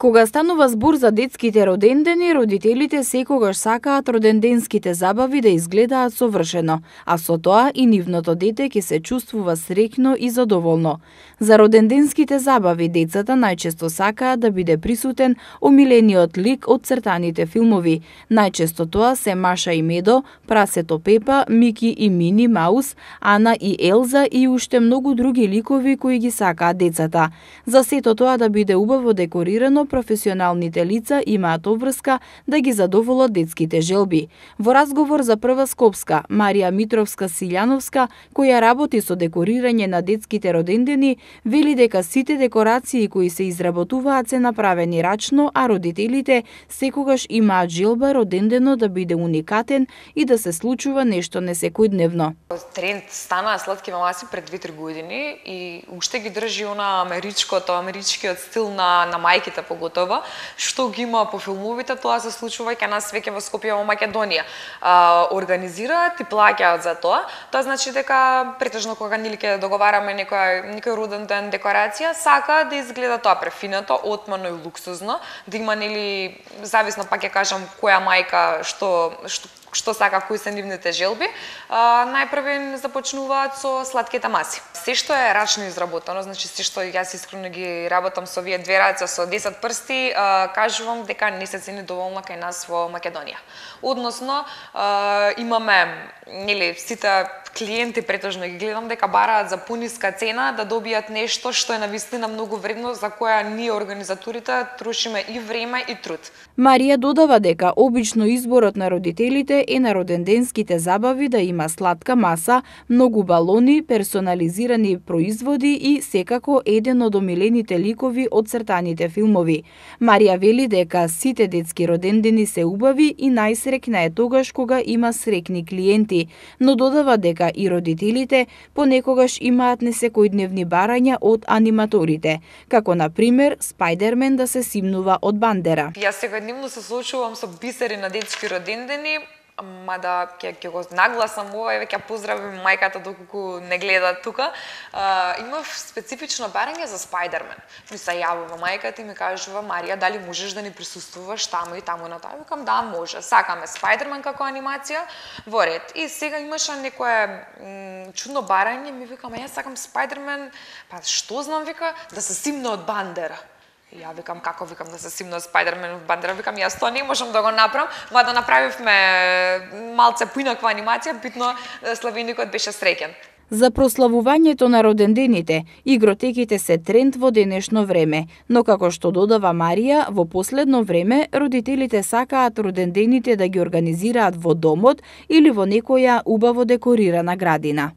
Кога станува збор за детските родендени, родителите секогаш сакаат роденденските забави да изгледаат совршено, а со тоа и нивното дете ќе се чувствува среќно и задоволно. За роденденските забави децата најчесто сакаат да биде присутен омилениот лик од цртаните филмови. Најчесто тоа се Маша и Медо, Прасето Пепа, Мики и Мини Маус, Ана и Елза и уште многу други ликови кои ги сакаат децата. За сето тоа да биде убаво декорирано, професионалните лица имаат обврска да ги задоволат детските желби. Во разговор за Прва Скопска, Марија Митровска-Силјановска, која работи со декорирање на детските родендени, вели дека сите декорации кои се изработуваат се направени рачно, а родителите секогаш имаат желба родендено да биде уникатен и да се случува нешто несекојдневно. Тренд стана сладки мамаси пред 2-3 години и уште ги држи она америчкиот стил на мајките поготово, што ги има по филмовите, тоа се случува кај нас веќе во Скопје во Македонија. Организираат и плаќаат за тоа. Тоа значи дека претежно кога нели ќе договараме некој роден ден декорација, сака да изгледа тоа префинато, отмено и луксузно, да има нели зависно пак ќе кажам која мајка што сака, кои се нивните желби, најпрвен започнуваат со сладките маси. Се што е рачно изработено, значи се што јас искрено ги работам со овие две раце со 10 прсти, кажувам дека не се цени доволно кај нас во Македонија. Односно, имаме нели сите клиенти претежно ги гледам дека бараат за пониска цена да добијат нешто што е навистина многу вредно, за која ние организаторите трошиме и време и труд. Марија додава дека обично изборот на родителите е на роденденските забави да има сладка маса, многу балони, персонализирани производи и секако еден од омилените ликови од цртаните филмови. Марија вели дека сите детски родендени се убави и најсреќна е тогаш кога има среќни клиенти, но додава дека и родителите понекогаш имаат несекојдневни барања од аниматорите, како на пример Спајдермен да се симнува од бандера. Јас секојдневно се соочувам со бисери на детски родендени, мада ќе го нагласам ова и веќе поздравим мајката доколку не гледа тука. Имав специфично барање за Спајдермен. Ми се јавува мајката и ми кажува: Марија, дали можеш да ни присуствуваш таму и таму на тоа? Викам: да, може. Сакаме Спајдермен како анимација, во ред. И сега имаше некое чудно барање, ми викам: јас сакам Спајдермен, па што знам, вика, да се симне од бандера. Ја викам: како, викам, да се симне од Спајдермен од бандера? Викам: јас тоа не можам да го направам, ма да направивме малце поинаква анимација, битно славеникот беше среќен. За прославувањето на родендените, игротеките се тренд во денешно време, но како што додава Марија, во последно време родителите сакаат родендените да ги организираат во домот или во некоја убаво декорирана градина.